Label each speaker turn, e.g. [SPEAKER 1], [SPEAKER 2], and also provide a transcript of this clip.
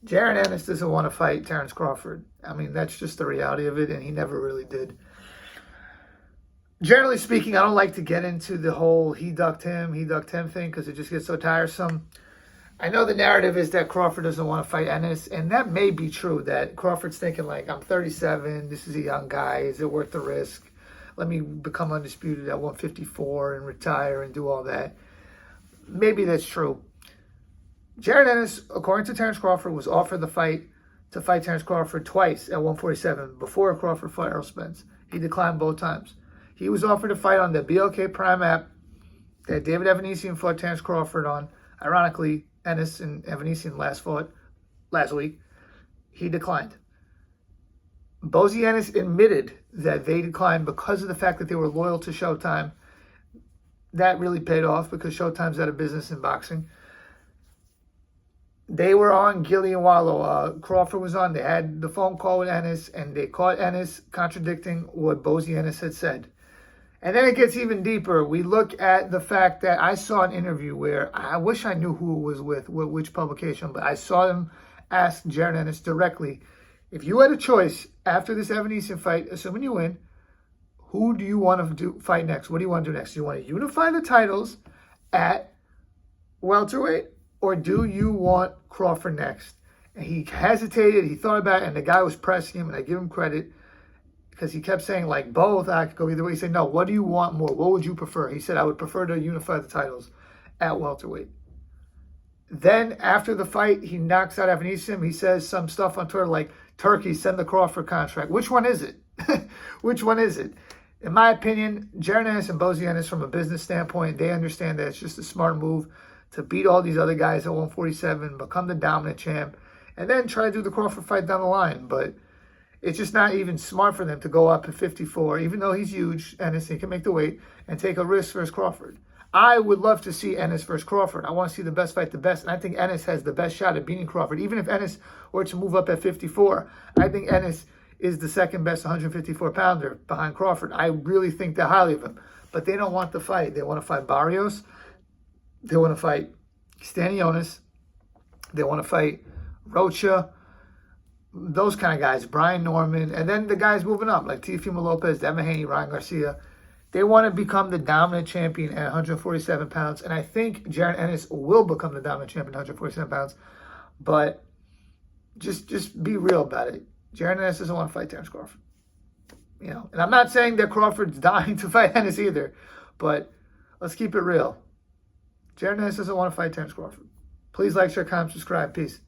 [SPEAKER 1] Jaron Ennis doesn't want to fight Terence Crawford. I mean, that's just the reality of it, and he never really did. Generally speaking, I don't like to get into the whole he ducked him thing because it just gets so tiresome. I know the narrative is that Crawford doesn't want to fight Ennis, and that may be true, that Crawford's thinking like, I'm 37, this is a young guy, is it worth the risk? Let me become undisputed at 154 and retire and do all that. Maybe that's true. Jaron Ennis, according to Terence Crawford, was offered the fight to fight Terence Crawford twice at 147 before Crawford fought Errol Spence. He declined both times. He was offered a fight on the BLK Prime app that David Evanesian fought Terence Crawford on. Ironically, Ennis and Evanesian fought last week. He declined. Bozy Ennis admitted that they declined because of the fact that they were loyal to Showtime. That really paid off because Showtime's out of business in boxing. They were on Gilly and Wallow. Crawford was on. They had the phone call with Ennis, and they caught Ennis contradicting what Bozy Ennis had said. And then it gets even deeper. We look at the fact that I saw an interview where I wish I knew who it was with, which publication, but I saw them ask Jaron Ennis directly, if you had a choice after this Evanesian fight, assuming you win, who do you want to fight next? What do you want to do next? Do you want to unify the titles at welterweight, or do you want Crawford next? And he hesitated. He thought about it, and the guy was pressing him, and I give him credit because he kept saying, like, both. I could go either way. He said, no, what do you want more? What would you prefer? He said, I would prefer to unify the titles at welterweight. Then after the fight, he knocks out Evanesian. He says some stuff on Twitter like, Turkey, send the Crawford contract. Which one is it? Which one is it? In my opinion, Jaron Ennis and Bozy Ennis, from a business standpoint, they understand that it's just a smart move to beat all these other guys at 147, become the dominant champ, and then try to do the Crawford fight down the line. But it's just not even smart for them to go up at 54, even though he's huge, Ennis, he can make the weight, and take a risk versus Crawford. I would love to see Ennis versus Crawford. I want to see the best fight the best, and I think Ennis has the best shot at beating Crawford. Even if Ennis were to move up at 54, I think Ennis is the second best 154-pounder behind Crawford. I really think that highly of him. But they don't want the fight. They want to fight Barrios. They want to fight Stanionis. They want to fight Rocha. Those kind of guys, Brian Norman, and then the guys moving up, like Teofimo Lopez, Devin Haney, Ryan Garcia. They want to become the dominant champion at 147 pounds, and I think Jaron Ennis will become the dominant champion at 147 pounds, but just be real about it. Jaron Ennis doesn't want to fight Terence Crawford. You know, and I'm not saying that Crawford's dying to fight Ennis either, but let's keep it real. Jaron Ennis doesn't want to fight Terence Crawford. Please like, share, comment, subscribe. Peace.